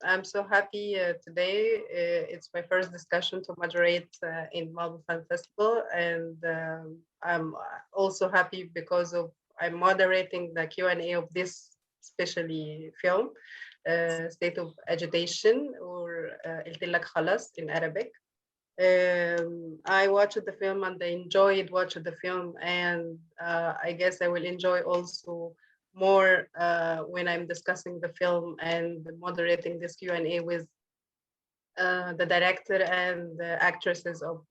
I'm so happy today. It's my first discussion to moderate in Malmö Film Festival, and I'm also happy because of I'm moderating the Q&A of this specially film, State of Agitation, or قلت لك خلاص in Arabic. I watched the film and I enjoyed watching the film, and I guess I will enjoy also more when I'm discussing the film and moderating this Q&A with the director and the actresses of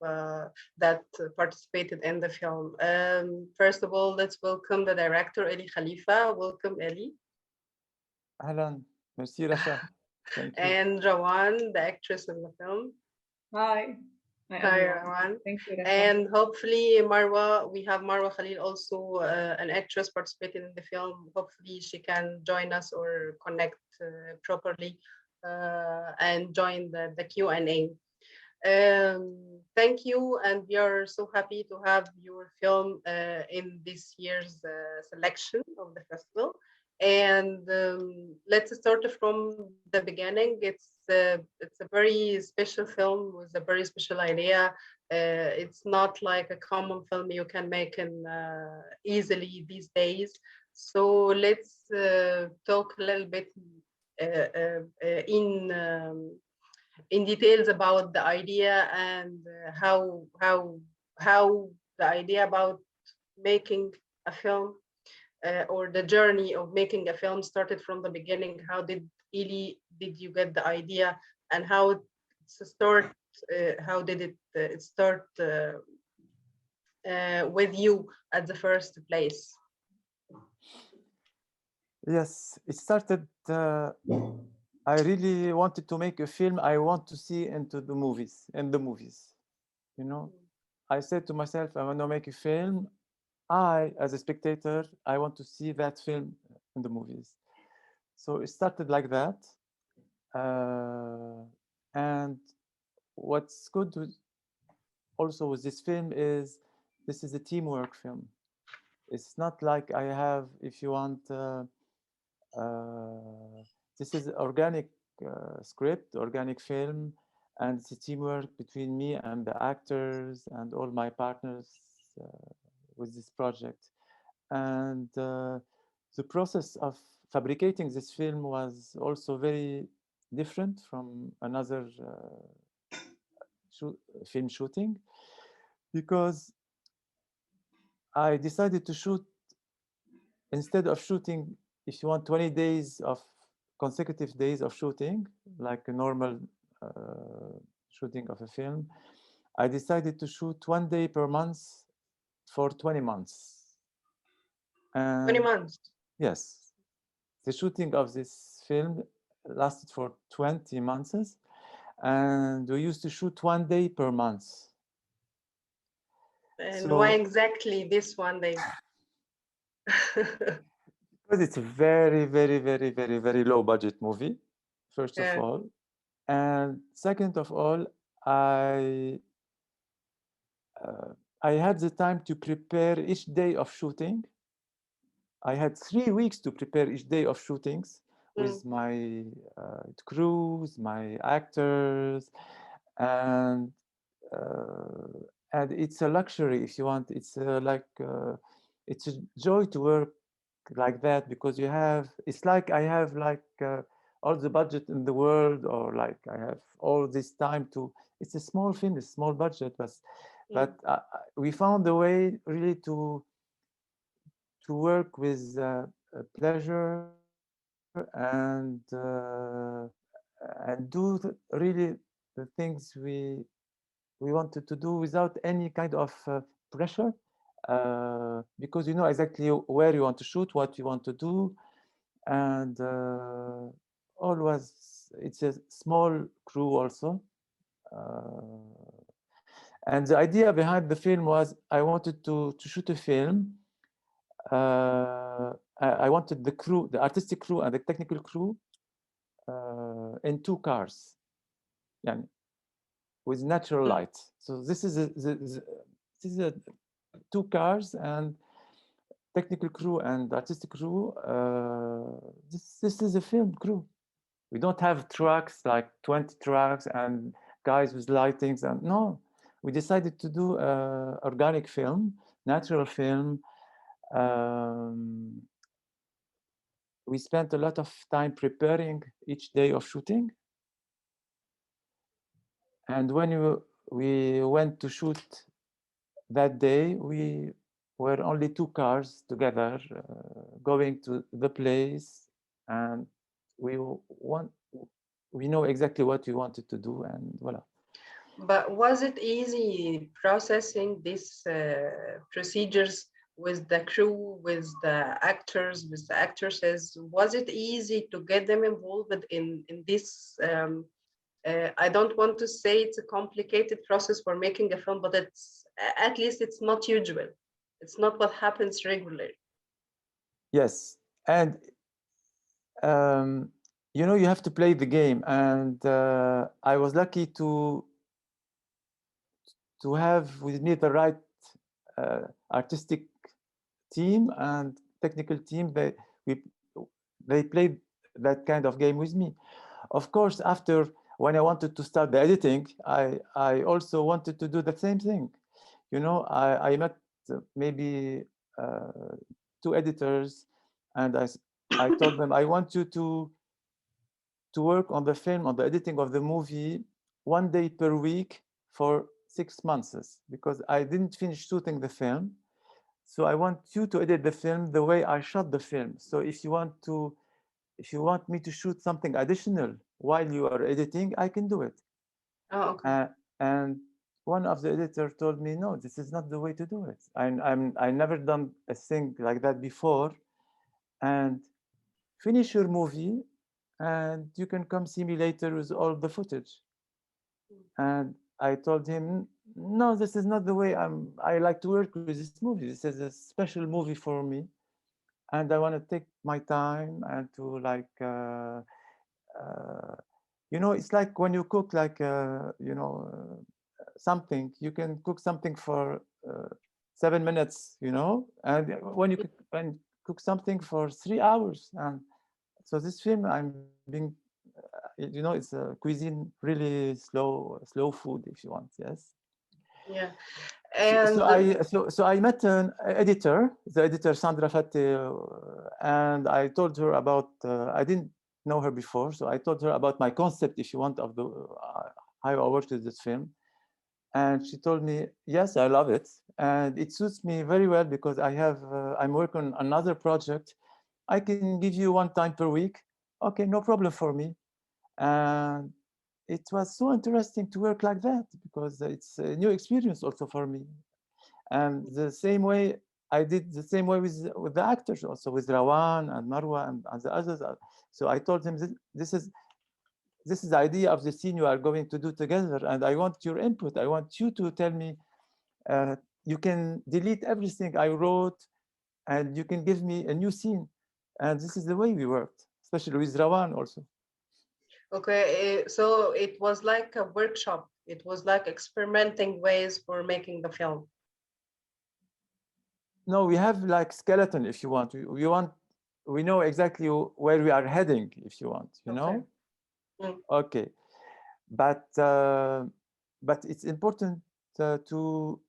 that participated in the film. First of all, let's welcome the director, Elie Khalifa. Welcome, Elie. أهلا. Merci, Rasha. Thank you. And Rawan, the actress in the film. Hi. Hi, Rawan. Thank you, Rasha. And hopefully Marwa, we have Marwa Khalil also, an actress participating in the film. Hopefully she can join us or connect properly and join the Q&A. Thank you, and we are so happy to have your film in this year's selection of the festival. And let's start from the beginning. It's a very special film with a very special idea. It's not like a common film you can make in easily these days. So let's talk a little bit in details about the idea and how the idea about making a film or the journey of making a film started from the beginning. How did Elie, did you get the idea, and how it start? How did it start with you at the first place? Yes, it started. I really wanted to make a film. I want to see into the movies. You know, I said to myself, I want to make a film. As a spectator, I want to see that film in the movies. So it started like that. And what's good also with this film is this is a teamwork film. It's not like I have, if you want, this is organic script, organic film, and it's a teamwork between me and the actors and all my partners with this project. And the process of fabricating this film was also very different from another film shooting, because I decided to shoot, instead of shooting, if you want, 20 days of consecutive days of shooting, like a normal shooting of a film, I decided to shoot 1 day per month for 20 months. And 20 months? Yes. The shooting of this film lasted for 20 months, and we used to shoot 1 day per month. And why exactly this 1 day? Because it's a very, very, very, very, very low budget movie, first of all. And second of all, I had the time to prepare each day of shooting. I had 3 weeks to prepare each day of shootings with my crews, my actors, and it's a luxury, if you want. It's it's a joy to work like that, because you have, it's like I have like all the budget in the world, or like I have all this time to, it's a small film, it's small budget, but we found a way really to work with pleasure and do really the things we wanted to do without any kind of pressure, because you know exactly where you want to shoot, what you want to do, and it's a small crew also. And the idea behind the film was I wanted to shoot a film. I wanted the crew, the artistic crew and the technical crew in 2 cars, with natural light. So this is a 2 cars and technical crew and artistic crew. This is a film crew. We don't have trucks, like 20 trucks and guys with lightings. And no, we decided to do organic film, natural film. Um, we spent a lot of time preparing each day of shooting. And when we went to shoot that day, we were only two cars together going to the place, and we want we know exactly what we wanted to do, and voila. But was it easy processing these procedures with the crew, with the actors, with the actresses? Was it easy to get them involved in this? I don't want to say it's a complicated process for making a film, but it's at least it's not usual. It's not what happens regularly. Yes, and um, you know, you have to play the game, and I was lucky to have with me the right artistic team and technical team. They played that kind of game with me. Of course, after when I wanted to start the editing, I also wanted to do the same thing. You know, I met maybe two editors, and I told them I want you to work on the film, on the editing of the movie, 1 day per week for 6 months, because I didn't finish shooting the film. So I want you to edit the film the way I shot the film. So if you want me to shoot something additional while you are editing, I can do it. Oh, okay. And one of the editors told me, no, this is not the way to do it. I never done a thing like that before. And finish your movie, and you can come see me later with all the footage. And I told him, no, this is not the way I like to work with this movie. This is a special movie for me, and I want to take my time and to like uh, you know, it's like when you cook like something, you can cook something for 7 minutes, you know, and when you cook something for 3 hours. And so this film, I'm being you know, it's a cuisine, really slow food, if you want. Yes. Yeah. So And I met an editor, the editor Sandra Fatti, and I told her about. I didn't know her before, so I told her about my concept, if you want, of the how I worked with this film, and she told me, "Yes, I love it, and it suits me very well because I'm working on another project. I can give you 1 time per week. Okay, no problem for me." And it was so interesting to work like that because it's a new experience also for me. And the same way I did the same way with the actors, also with Rawan and Marwa and the others. So I told him this is the idea of the scene you are going to do together, and I want your input. I want you to tell me. You can delete everything I wrote, and you can give me a new scene. And this is the way we worked, especially with Rawan also. okay, so it was like a workshop. It was like experimenting ways for making the film. No, we have like skeleton, if you want. We know exactly where we are heading, if you want, you Okay. know. Mm. Okay, but it's important to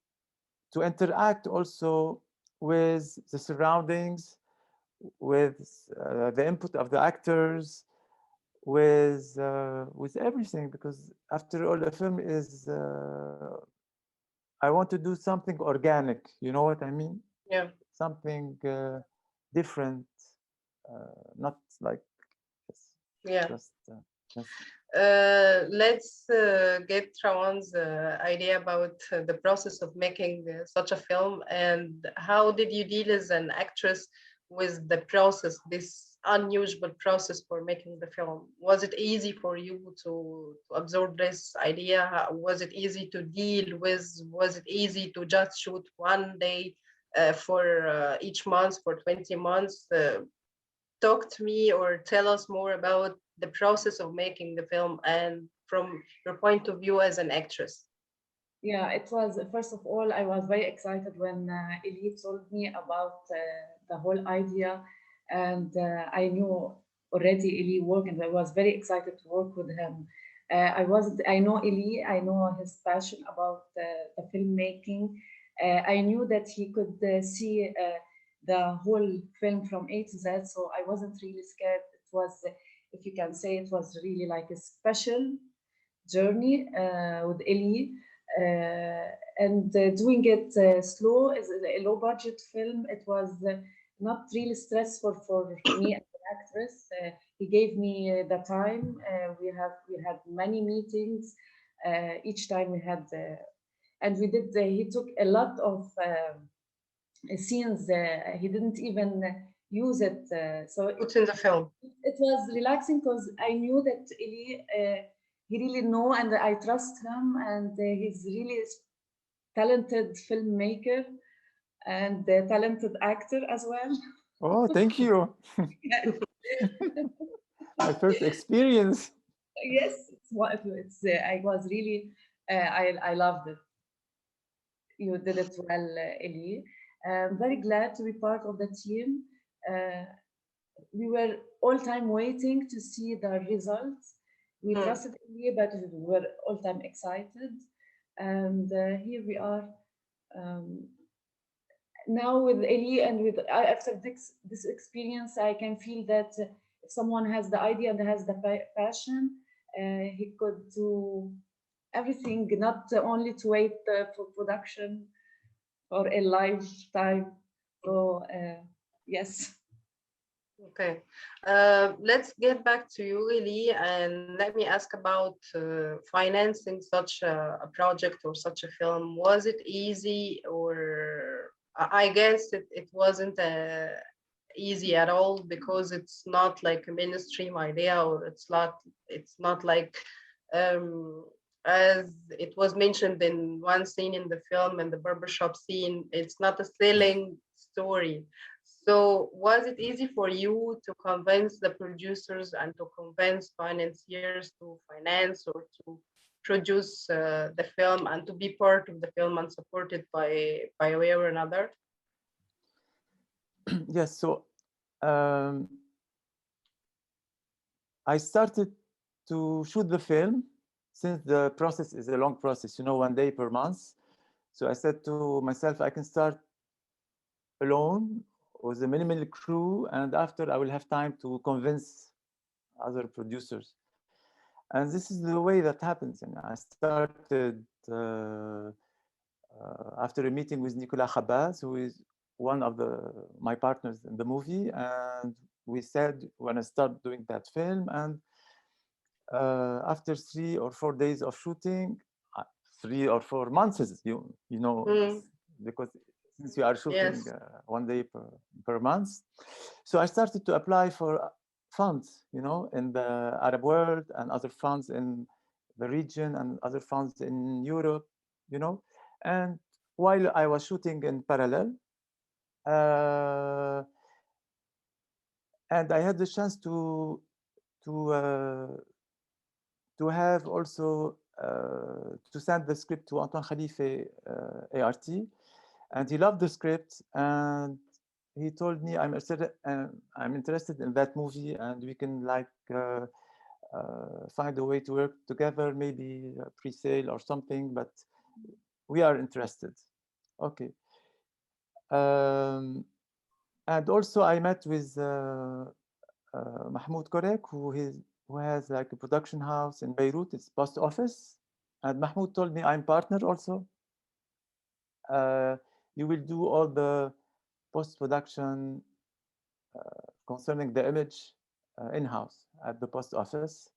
interact also with the surroundings, with the input of the actors, with everything, because after all, the film is I want to do something organic. You know what I mean? Yeah. Something different, not like Yeah. just yes. Let's get Rawan's idea about the process of making such a film, and how did you deal as an actress with the process, this unusual process for making the film? Was it easy for you to absorb this idea? Was it easy to deal with? Was it easy to just shoot 1 day for each month for 20 months? Talk to me or tell us more about the process of making the film and from your point of view as an actress. Yeah, it was, first of all, I was very excited when Elie told me about the whole idea. And I knew already Elie work, and I was very excited to work with him. I know Elie, I know his passion about the filmmaking. I knew that he could see the whole film from A to Z, so I wasn't really scared. It was, if you can say, it was really like a special journey with Elie. And doing it slow as a low budget film, it was not really stressful for me as an actress. He gave me the time. We had many meetings. Each time we had, and we did. He took a lot of scenes. He didn't even use it. Put in the film. It was relaxing because I knew that Elie, he really know, and I trust him, and he's really talented filmmaker and a talented actor as well. Oh, thank you. My first experience. Yes, I was really, I loved it. You did it well, Elie. I'm very glad to be part of the team. We were all time waiting to see the results. We trusted Elie, but we were all time excited. And here we are. Um, Now with Elie and with after this experience, I can feel that if someone has the idea and has the passion, he could do everything, not only to wait for production or a lifetime. So yes. Okay, let's get back to you, Elie, and let me ask about financing such a project or such a film. Was it easy, or I guess it wasn't easy at all because it's not like a mainstream idea, or it's not like um, as it was mentioned in one scene in the film, in the barbershop scene, it's not a thrilling story. So was it easy for you to convince the producers and to convince financiers to finance or to produce the film and to be part of the film and support it by a way or another? Yes, so I started to shoot the film since the process is a long process, 1 day per month. So I said to myself, I can start alone with a minimal crew, and after I will have time to convince other producers. And this is the way that happens. And I started after a meeting with Nicolas Chabaz, who is one of my partners in the movie, and we said when I start doing that film, and after 3 or 4 days of shooting, 3 or 4 months, because since you are shooting Yes. 1 day per month. So I started to apply for funds, in the Arab world and other funds in the region and other funds in Europe, And while I was shooting in parallel, and I had the chance to have also to send the script to Antoine Khalife, ART, and he loved the script, and he told me, I'm interested in that movie, and we can find a way to work together, maybe pre-sale or something, but we are interested. Okay. And also I met with Mahmoud Korek, who has like a production house in Beirut. It's post office. And Mahmoud told me, I'm partner also. You will do all the post-production concerning the image in-house at the post office.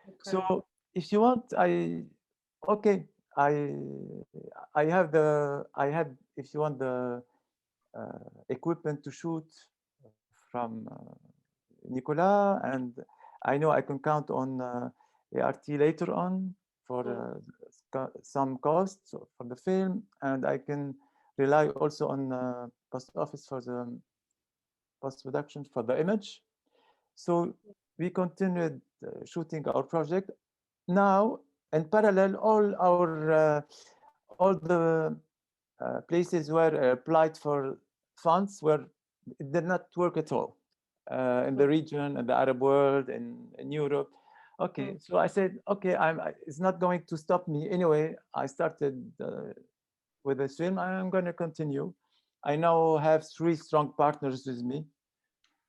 Okay. So if you want, I had, if you want, the equipment to shoot from Nicolas, and I know I can count on ART later on for some costs for the film, and I can rely also on post office for the post production for the image. So we continued shooting our project. Now, in parallel, all the places where applied for funds it did not work at all. in the region, in the Arab world, in Europe. Okay, so I said, okay, it's not going to stop me anyway. I started with this film. I'm going to continue. I now have 3 strong partners with me,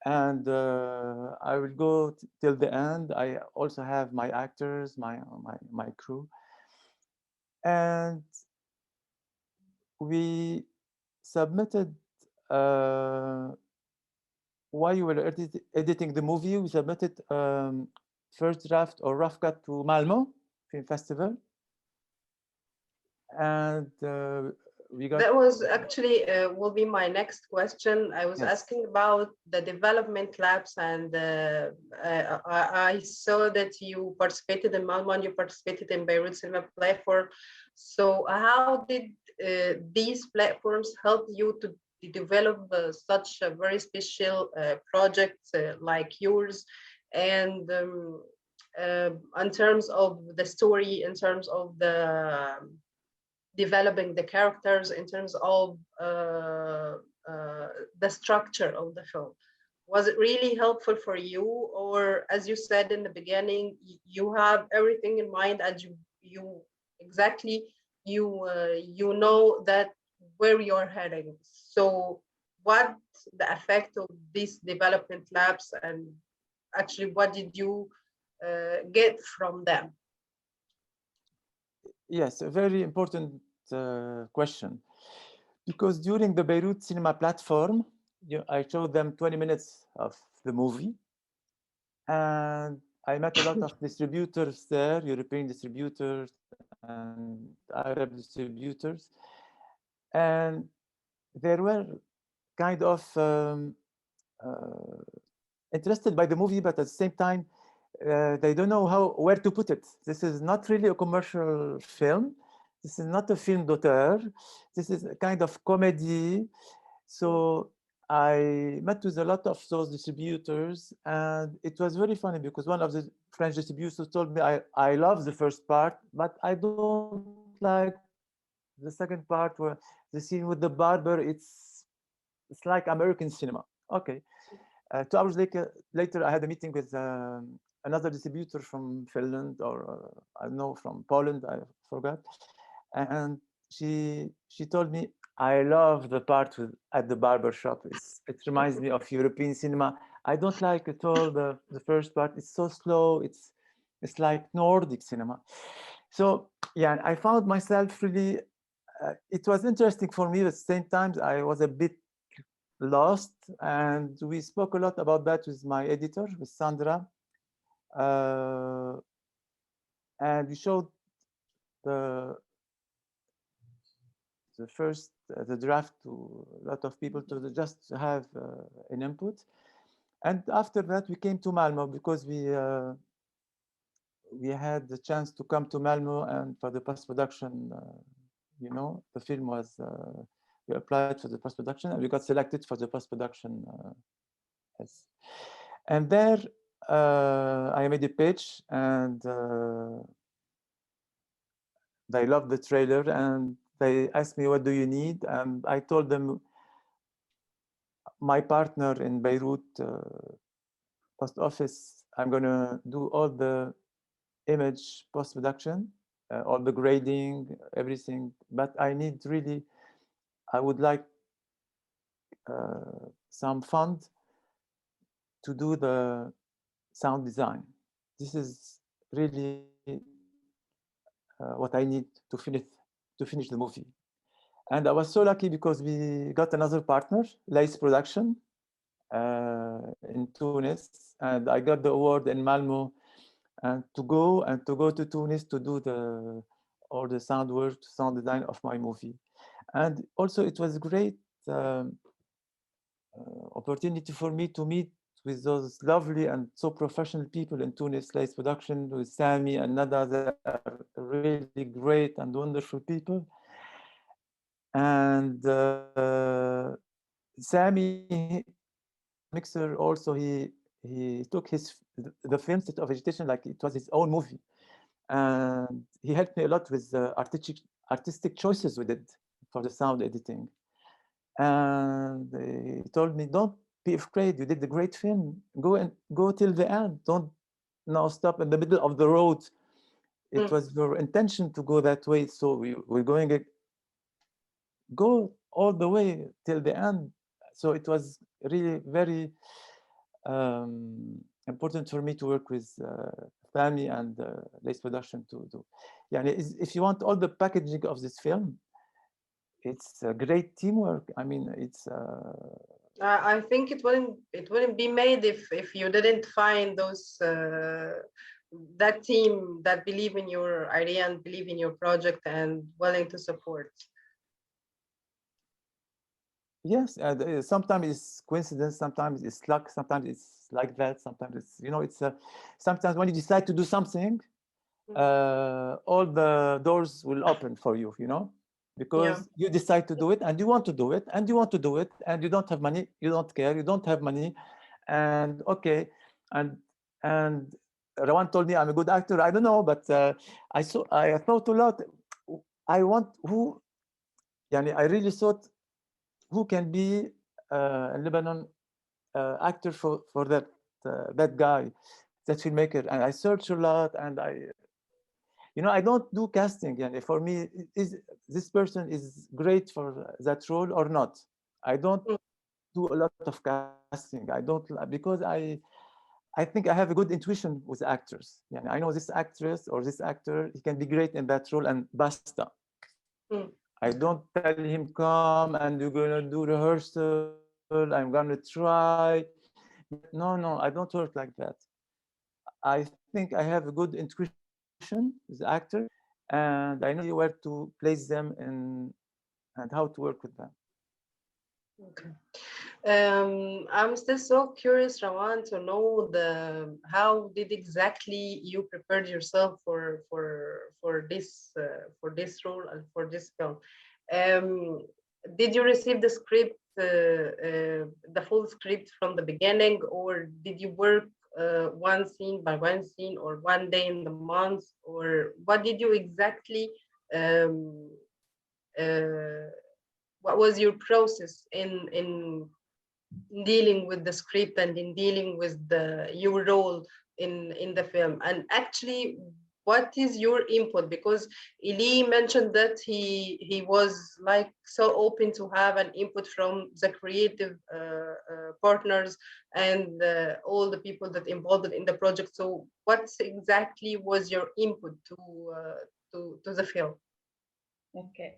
and I will go till the end. I also have my actors, my crew, and we submitted. While you were editing the movie, we submitted first draft or rough cut to Malmö Film Festival, and we got. That was actually will be my next question. I was Yes. asking about the development labs, and I saw that you participated in Malmö and you participated in Beirut Cinema Platform. So how did these platforms help you to develop such a very special project like yours? And in terms of the story, in terms of the developing the characters, in terms of the structure of the film, was it really helpful for you, or as you said in the beginning, you have everything in mind and you exactly you know that where you're heading? So what the effect of these development labs, and actually what did you get from them? Yes, a very important question, because during the Beirut Cinema Platform, I showed them 20 minutes of the movie, and I met a lot of distributors there, European distributors and Arab distributors, and they were kind of interested by the movie, but at the same time, they don't know where to put it. This is not really a commercial film. This is not a film d'auteur. This is a kind of comedy. So I met with a lot of those distributors, and it was very funny because one of the French distributors told me, I love the first part, but I don't like the second part where the scene with the barber, it's like American cinema. Okay. 2 hours later, I had a meeting with another distributor from Finland, or I don't know, from Poland, I forgot. And she told me, I love the part at the barber shop. It reminds me of European cinema. I don't like at all the first part. It's so slow. It's like Nordic cinema. So yeah, I found myself really. It was interesting for me. At the same time, I was a bit lost, and we spoke a lot about that with my editor, with Sandra, and we showed the first the draft to a lot of people to just have an input. And after that, we came to Malmö because we had the chance to come to Malmö, and for the post-production, the film was we applied for the post-production, and we got selected for the post-production. Yes. And there I made a pitch, and they loved the trailer, and they asked me, what do you need? And I told them, my partner in Beirut post office, I'm going to do all the image post-production, all the grading, everything. But I need really, I would like some fund to do the sound design. This is really what I need to finish the movie. And I was so lucky because we got another partner, Lace Production, in Tunis, and I got the award in Malmö, and to go to Tunis to do all the sound work, sound design of my movie. And also it was a great opportunity for me to meet with those lovely and so professional people in Tunis, Lace Production, with Sami and Nada. They are really great and wonderful people. And Sami, mixer, also he took the film set of Agitation like it was his own movie, and he helped me a lot with the artistic choices we did for the sound editing. And he told me, don't be afraid. You did a great film. Go till the end. Don't now stop in the middle of the road. It was your intention to go that way, so we're going go all the way till the end. So it was really very important for me to work with Fahmy and Lace Production to do. Yeah, if you want all the packaging of this film, it's a great teamwork. I mean, it's. I think it wouldn't be made if you didn't find those that team that believe in your idea and believe in your project and willing to support. Yes, sometimes it's coincidence, sometimes it's luck, sometimes it's like that, sometimes it's, you know, it's sometimes when you decide to do something, all the doors will open for you, you know, because you decide to do it and you want to do it and you want to do it and you don't have money, you don't care, you don't have money, and okay, and Rawan told me I'm a good actor. I don't know, but I thought a lot. I want who, yani I really thought who can be in Lebanon actor for that guy, that filmmaker, and I search a lot, and I don't do casting. And for me, is this person is great for that role or not? I don't do a lot of casting. I don't, because I think I have a good intuition with actors. Yeah, I know this actress or this actor, he can be great in that role, and basta. I don't tell him, come and you're gonna do rehearsal, I'm gonna try. No, I don't work like that. I think I have a good intuition with actors, and I know where to place them and how to work with them. Okay. I'm still so curious, Rawan, to know how did exactly you prepared yourself for this role and for this film. Did you receive the script, the full script from the beginning, or did you work one scene by one scene, or one day in the month, or what did you exactly? Um, uh, what was your process in dealing with the script and in dealing with your role in the film? And actually, what is your input? Because Elie mentioned that he was like so open to have an input from the creative partners and all the people that involved in the project. So what exactly was your input to the film? Okay.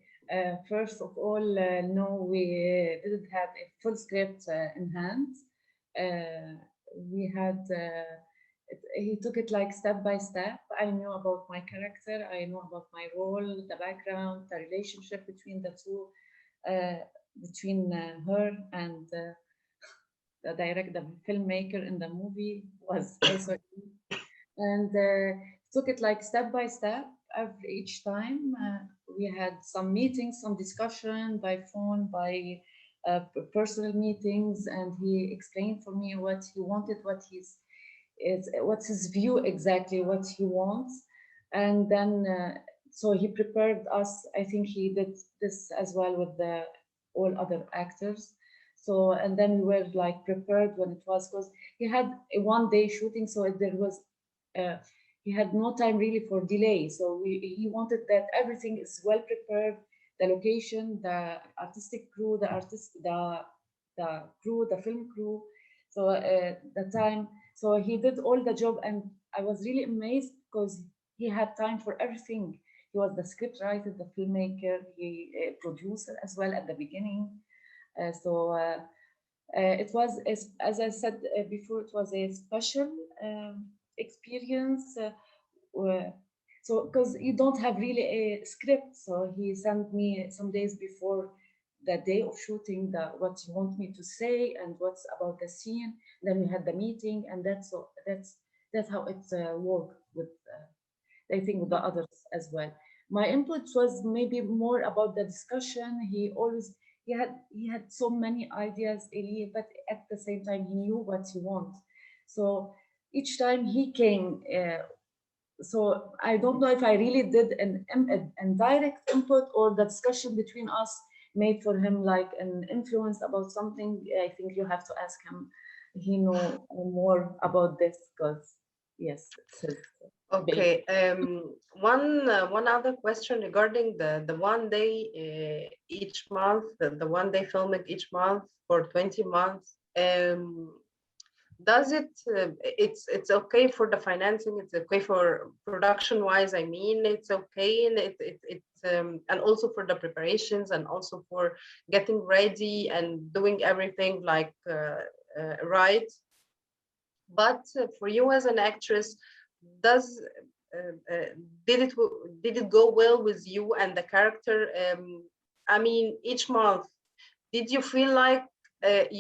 First of all, no, we didn't have a full script in hand. We had, he took it like step by step. I knew about my character, I knew about my role, the background, the relationship between the two, between her and the filmmaker in the movie was also, and took it like step by step. Each time we had some meetings, some discussion by phone, by personal meetings, and he explained for me what he wanted, what's his view exactly, what he wants, and then so he prepared us. I think he did this as well with all other actors. So, and then we were like prepared when it was, because he had a 1 day shooting, so there was he had no time really for delay. So he wanted that everything is well prepared, the location, the artistic crew, the crew, the film crew. So the time, so he did all the job, and I was really amazed because he had time for everything. He was the script writer, the filmmaker, he producer as well at the beginning. It was, as I said before, it was a special experience. So, because you don't have really a script, so he sent me some days before the day of shooting what you want me to say and what's about the scene. Then we had the meeting, and that's how it worked with I think with the others as well. My input was maybe more about the discussion. He had so many ideas, Elie, but at the same time he knew what he wants. So each time he came, so I don't know if I really did an direct input or the discussion between us made for him like an influence about something, I think you have to ask him. He know more about this because yes, it's his baby. Okay. One other question regarding the 1 day each month, the 1 day filming each month for 20 months. Does it? It's okay for the financing. It's okay for production wise. I mean, it's okay, and and also for the preparations, and also for getting ready and doing everything like right. But for you as an actress, does did it go well with you and the character? I mean, each month, did you feel like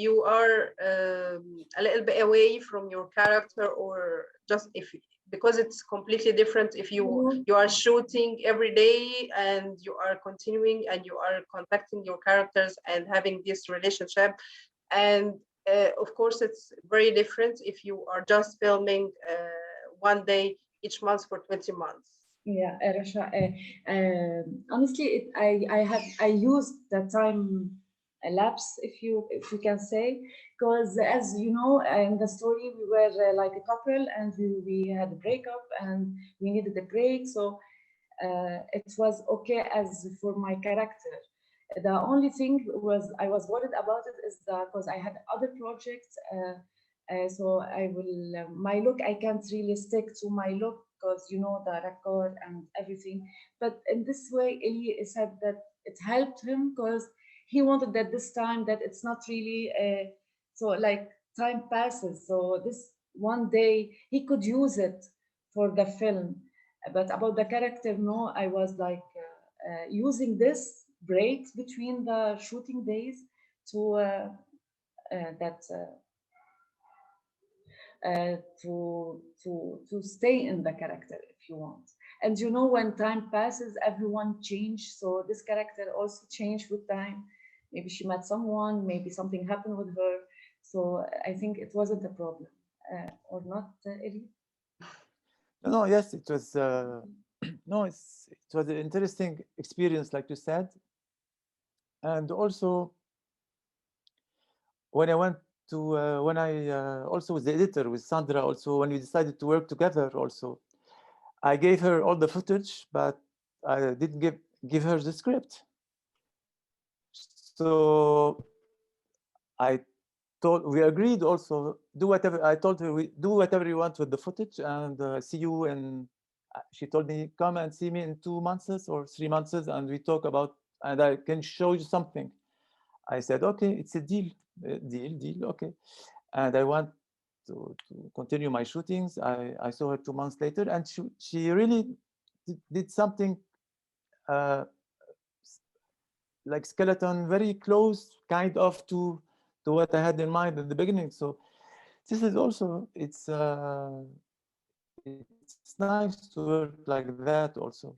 you are a little bit away from your character, or just if because it's completely different if you are shooting every day and you are continuing and you are contacting your characters and having this relationship, and of course it's very different if you are just filming 1 day each month for 20 months. Yeah, Rasha, honestly, I used the time lapse, if you can say, because as you know, in the story we were like a couple, and we had a breakup, and we needed a break, so it was okay as for my character. The only thing was I was worried about it is that because I had other projects, so I will my look, I can't really stick to my look because you know the record and everything. But in this way, Elie said that it helped him because he wanted that this time that it's not really so like time passes. So this 1 day he could use it for the film. But about the character, no, I was like using this breaks between the shooting days to that to stay in the character if you want. And you know, when time passes, everyone change. So this character also changed with time. Maybe she met someone, maybe something happened with her. So I think it wasn't a problem, or not, Elie? No, yes, it was. No, it was an interesting experience, like you said, and also when I went to when I also with the editor with Sandra, also when we decided to work together, also I gave her all the footage, but I didn't give her the script. So I told we agreed also do whatever I told her we do whatever you want with the footage and see you in. She told me come and see me in 2 months or 3 months and we talk about and I can show you something. I said okay, it's a deal, deal, okay. And I want to continue my shootings. I saw her 2 months later, and she really did something uh, like skeleton, very close, kind of to what I had in mind at the beginning. So this is also it's nice to work like that also.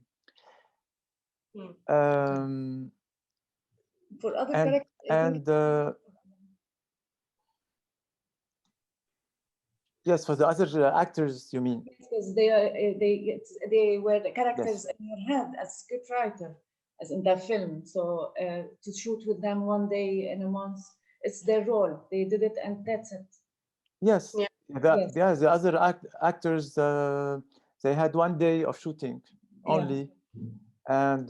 Um, For other and characters, I think. and yes, for the other actors, you mean? Because they are they were the characters Yes, in your head as scriptwriter, as in the film. So to shoot with them 1 day in a month, it's their role. They did it, and that's it. yes. Yeah. Yes, The other actors, they had 1 day of shooting yeah, only, and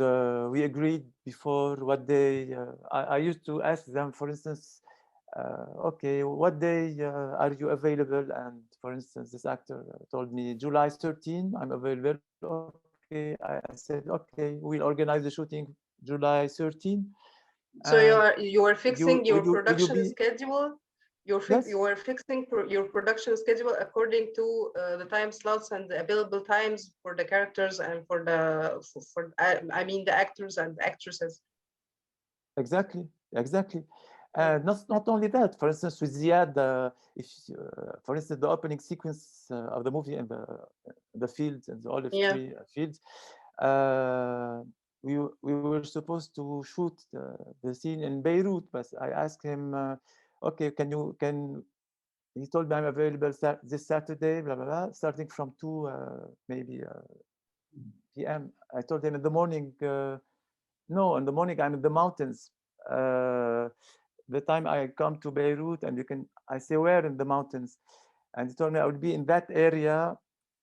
we agreed before what day. I used to ask them, for instance, okay, what day are you available? And for instance, this actor told me July 13, I'm available. Okay, I said, okay, we'll organize the shooting July 13. So And you are fixing your will you production be? schedule. Yes, You are fixing your production schedule according to the time slots and the available times for the characters and for I mean the actors and the actresses. exactly. Mm. Not only that. For instance, with Ziad, if for instance the opening sequence of the movie in the fields and the olive Yeah. tree fields, uh, we were supposed to shoot the scene in Beirut, but I asked him, okay, can he told me I'm available this Saturday, blah blah blah, starting from 2 maybe p.m. I told him in the morning. No, in the morning I'm in the mountains. the time I come to Beirut, and I say, where in the mountains? And he told me I would be in that area,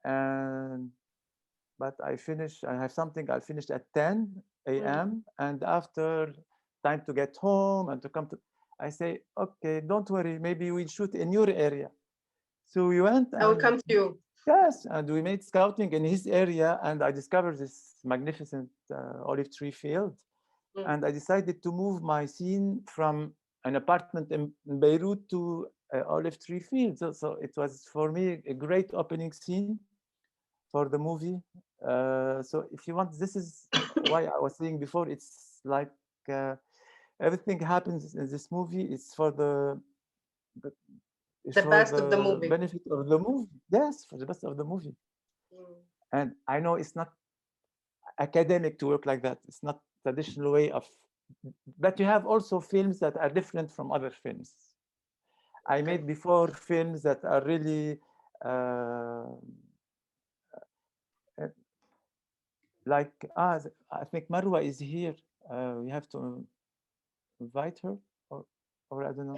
and but I have something, I'll finish at 10 a.m. And after, time to get home and to come to, I say, okay, don't worry, maybe we'll shoot in your area. So we went, I will and come to you. yes, and we made scouting in his area, and I discovered this magnificent olive tree field. And I decided to move my scene from an apartment in Beirut to olive tree field. So it was for me a great opening scene for the movie. So if you want, this is why I was saying before, it's like uh, everything happens in this movie. It's for the it's The for best of the the movie. benefit of the movie. Yes, for the best of the movie. And I know it's not academic to work like that. It's not traditional way of, but you have also films that are different from other films. I made before films that are really like, I think Marwa is here. We have to invite her, or I don't know.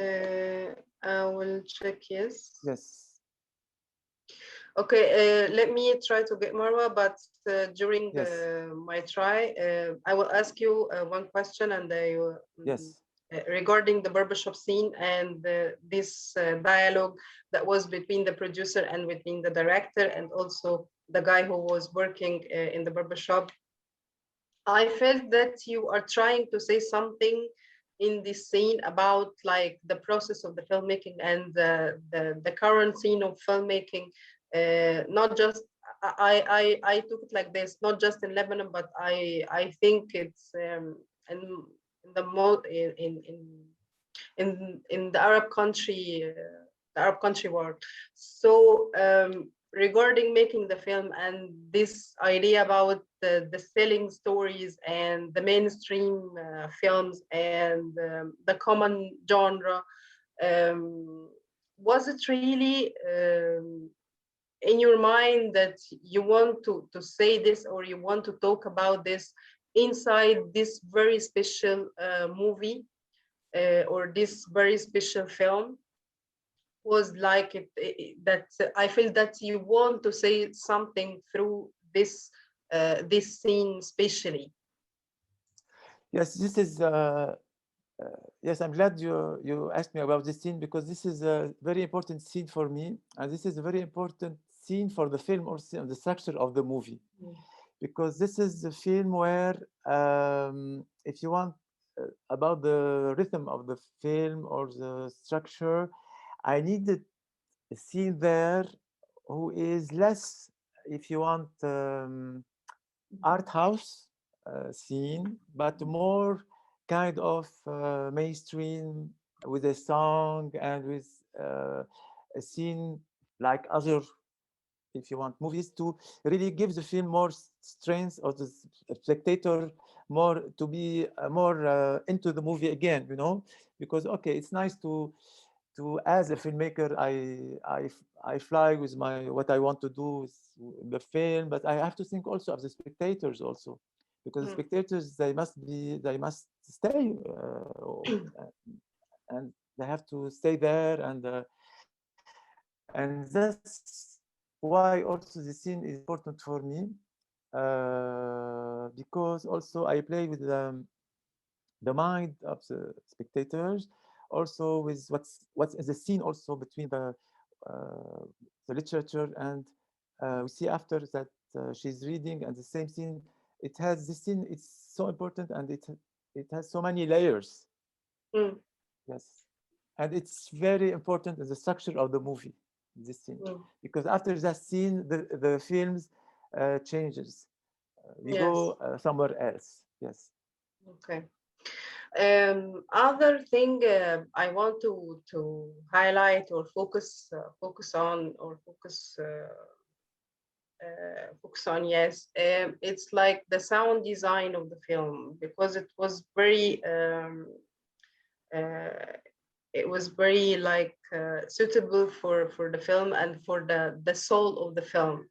I will check, yes. Yes. Okay, let me try to get Marwa, but during Yes. my try, I will ask you one question, and I will, Yes. regarding the barbershop scene and this dialogue that was between the producer and between the director, and also the guy who was working in the barbershop. I felt that you are trying to say something in this scene about like the process of the filmmaking and the current scene of filmmaking. Not just I took it like this, not just in Lebanon, but I think it's in, in the mode in the Arab country world. So regarding making the film and this idea about the selling stories and the mainstream films and the common genre, was it really in your mind that you want to say this, or you want to talk about this inside this very special movie or this very special film? Was like that I feel that you want to say something through this scene especially. Yes, this is. Yes, I'm glad you asked me about this scene, because this is a very important scene for me, and this is a very important scene for the film, or the structure of the movie, because this is the film where, if you want, about the rhythm of the film or the structure, I needed a scene there who is less, if you want, art house scene, but more kind of mainstream, with a song and with a scene like other, if you want, movies, to really give the film more strength, or the spectator more to be more into the movie again, because okay, it's nice to as a filmmaker, I fly with my what I want to do with the film, but I have to think also of the spectators also, because the spectators, they must stay, and they have to stay there, and that's why also the scene is important for me, because also I play with the mind of the spectators, also with what's in the scene, also between the literature, and we see after that she's reading, and the same scene, it has this scene, it's so important, and it has so many layers. Yes, and it's very important in the structure of the movie, this scene, because after that scene, the films changes. We Yes. go somewhere else. Yes. Okay. Other thing I want to highlight or focus on, or focus on, yes, it's like the sound design of the film, because uh, it was very like suitable for the film and for the soul of the film,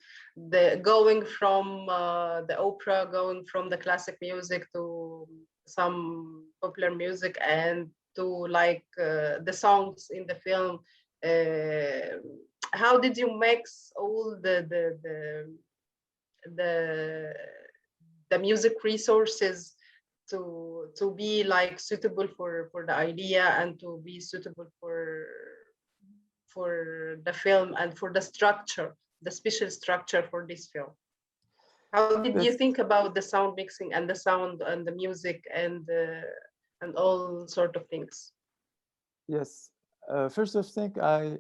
the going from the opera, going from the classic music to some popular music and to like the songs in the film. Uh, how did you mix all the the music resources to be like suitable for the idea and to be suitable for the film and for the structure, the special structure for this film? How did you Yes, think about the sound mixing and the sound and the music and all sort of things? yes. First of thing, I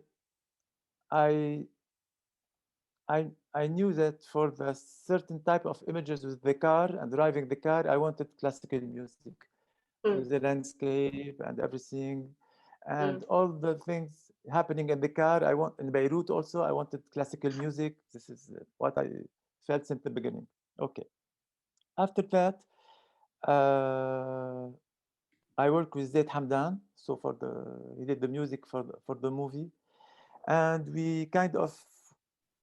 I knew that for the certain type of images with the car and driving the car, I wanted classical music with Mm, the landscape and everything, and mm, all the things happening in the car. I want in Beirut also. I wanted classical music. This is what I felt since the beginning. Okay. After that, uh, I work with Zaid Hamdan. So for the he did the music for the movie, and we kind of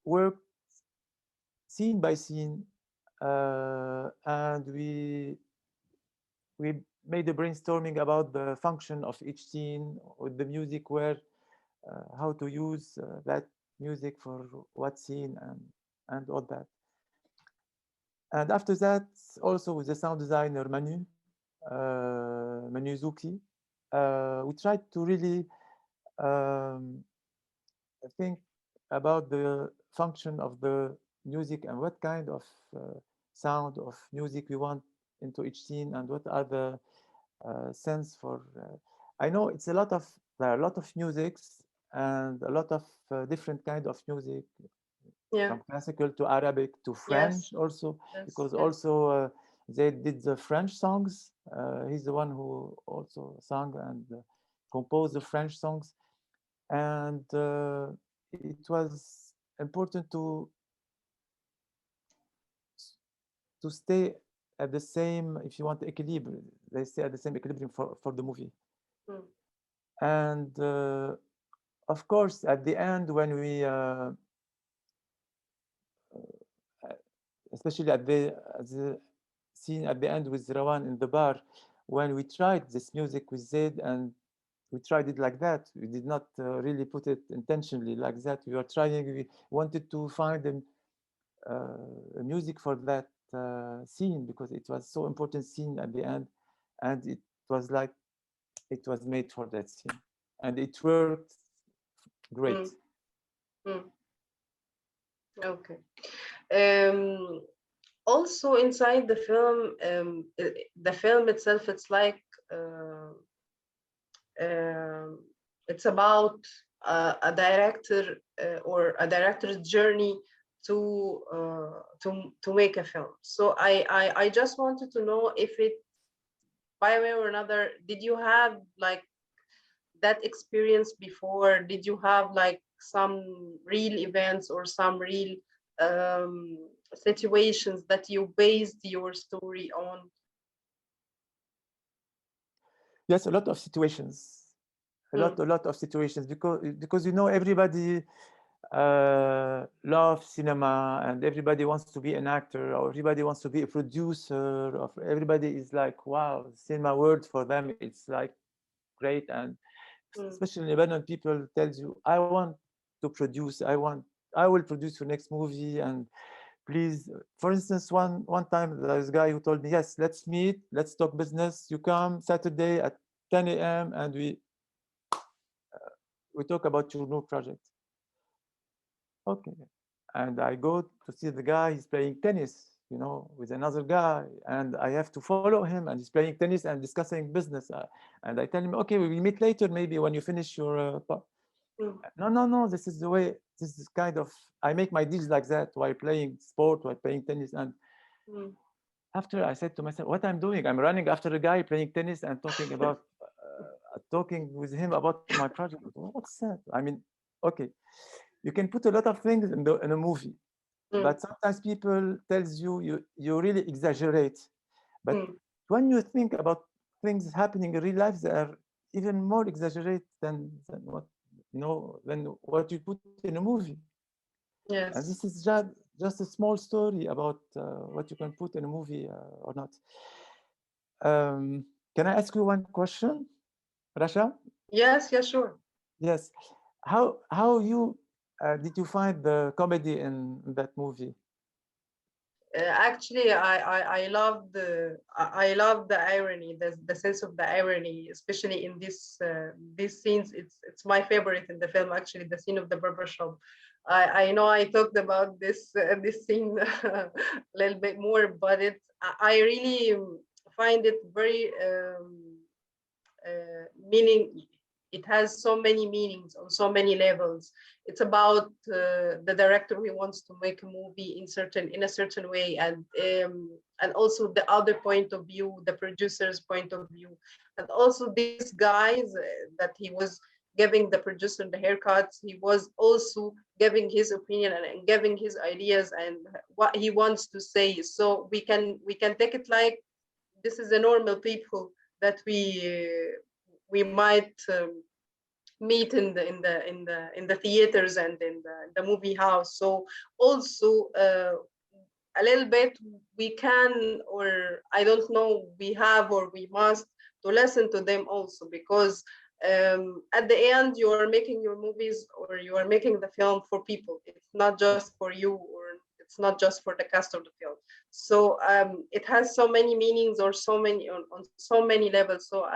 work scene by scene, and we made a brainstorming about the function of each scene with the music, where how to use that music for what scene and all that. And after that, also with the sound designer Manu Zuki, we tried to really um, think about the function of the music and what kind of sound of music we want into each scene and what are the sense for. I know it's a lot of there are a lot of musics and a lot of different kind of music yeah. from classical to Arabic to Yes. French also, Yes. because Yes. also they did the French songs. He's the one who also sang and composed the French songs, and it was important to stay at the same, if you want, equilibrium. They stay at the same equilibrium for the movie, Mm, and of course, at the end, when we especially at the scene at the end with Rawan in the bar, when we tried this music with Zaid, and we tried it like that. We did not really put it intentionally like that. We were trying, we wanted to find a music for that scene because it was so important scene at the end, and it was like it was made for that scene, and it worked great. mm, mm. Okay. Um, Also inside the film, the film itself, it's like um, it's about a director or a director's journey to make a film. So I just wanted to know if it, by way or another, did you have like that experience before? Did you have like some real events or some real um, situations that you based your story on? Yes, a lot of situations, Mm, a lot of situations, because you know everybody loves cinema and everybody wants to be an actor or everybody wants to be a producer. Of everybody is like, wow, cinema world for them it's like great, and mm, especially Lebanon people tells you, I want to produce, I will produce your next movie, and please. For instance, one time there's a guy who told me, yes, let's meet, let's talk business, you come Saturday at 10 a.m. and we talk about your new project. Okay. And I go to see the guy, he's playing tennis, with another guy, and I have to follow him, and he's playing tennis and discussing business. And I tell him, okay, we will meet later, maybe when you finish your. mm, No, no, no, this is the way, this is kind of, I make my deals like that while playing sport, while playing tennis. And mm, after I said to myself, what I'm doing, I'm running after a guy playing tennis and talking with him about my project. What's that? I mean, okay, you can put a lot of things in a movie, mm, but sometimes people tells you really exaggerate. But mm. when you think about things happening in real life, they are even more exaggerate than what you put in a movie. And this is Yes. just a small story about what you can put in a movie or not. Can I ask you one question, Rasha? Yes, yeah, sure. Yes. How you did you find the comedy in that movie? Actually, I love I love the irony, the sense of the irony, especially in this these scenes. It's my favorite in the film. Actually, the scene of the barbershop. I know I talked about this scene a little bit more, but I really find it very meaning. It has so many meanings on so many levels. It's about the director who wants to make a movie in a certain way, and also the other point of view, the producer's point of view, and also these guys that he was giving the producer the haircuts. He was also giving his opinion and giving his ideas and what he wants to say. So we can take it like this is a normal people that we might meet in the theaters and in the movie house. So also a little bit we can, or I don't know, we have or we must to listen to them also, because at the end you are making your movies or you are making the film for people. It's not just for you, or it's not just for the cast of the film. So it has so many meanings, or so many on so many levels. So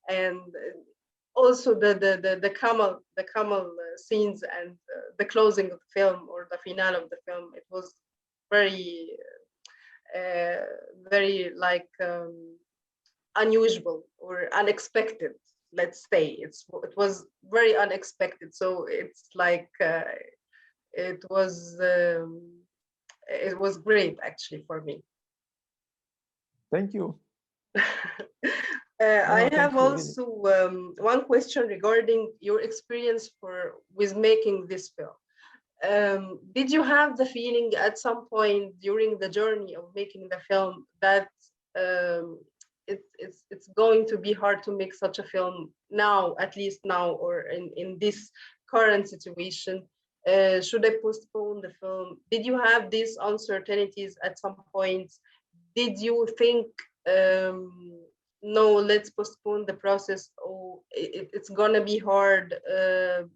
and also the camel scenes and the closing of the film or the finale of the film. It was very uh, very like unusual or unexpected. Let's say it was very unexpected. So it's like it was um, it was great actually for me. Thank you. I No, have thank you, really. also one question regarding your experience with making this film. Did you have the feeling at some point during the journey of making the film that um, it's going to be hard to make such a film now, at least now, or in this current situation? Should I postpone the film? Did you have these uncertainties at some point? Did you think, no, let's postpone the process, or it's gonna be hard,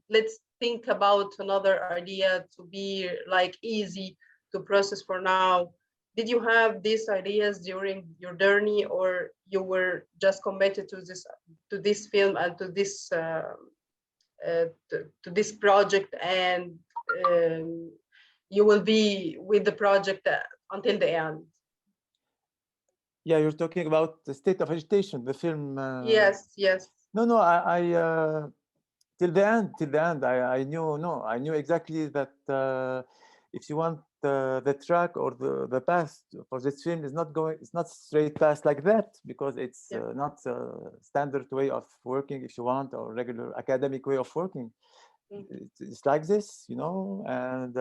let's think about another idea to be like easy to process for now? Did you have these ideas during your journey, or you were just committed to this film and to this project, and um, you will be with the project until the end? Yeah, you're talking about the State of Agitation, the film. Yes, yes. No, till the end, I knew, no, I knew exactly that if you want the track or the path for this film is not going, it's not straight path like that, because it's Yeah. not a standard way of working, if you want, or regular academic way of working. It's like this, you know, and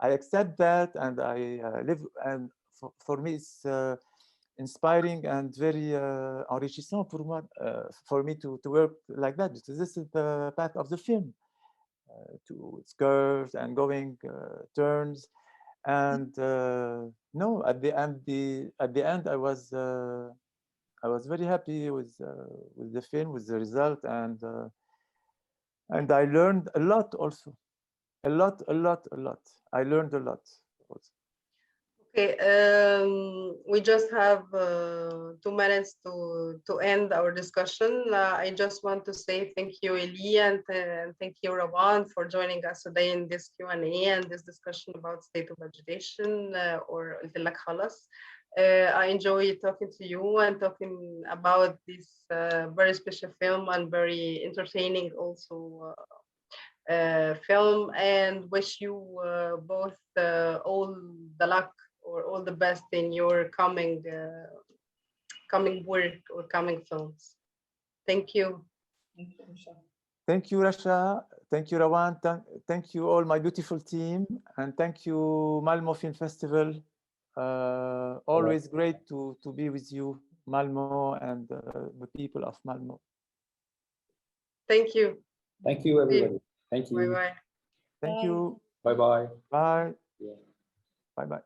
I accept that, and I live, and for me it's inspiring and very enrichissant for me to work like that, because this is the path of the film, to its curves and going turns. And no, at the end I was very happy with the film, with the result, and I learned a lot also, a lot. I learned a lot also. Okay, we just have 2 minutes to end our discussion. I just want to say thank you, Elie, and thank you, Rawan, for joining us today in this Q&A and this discussion about state of agitation, or قلت لك خلاص. I enjoy talking to you and talking about this very special film and very entertaining also film, and wish you both all the luck or all the best in your coming work or coming films. Thank you. Thank you, Rasha. Thank you, Rawan. Thank you, all my beautiful team. And thank you, Malmö Film Festival. Always great to be with you, Malmö, and the people of Malmö. Thank you. Thank you, everybody. Thank you. Bye-bye. Thank you. Bye-bye. Bye. Yeah. Bye-bye.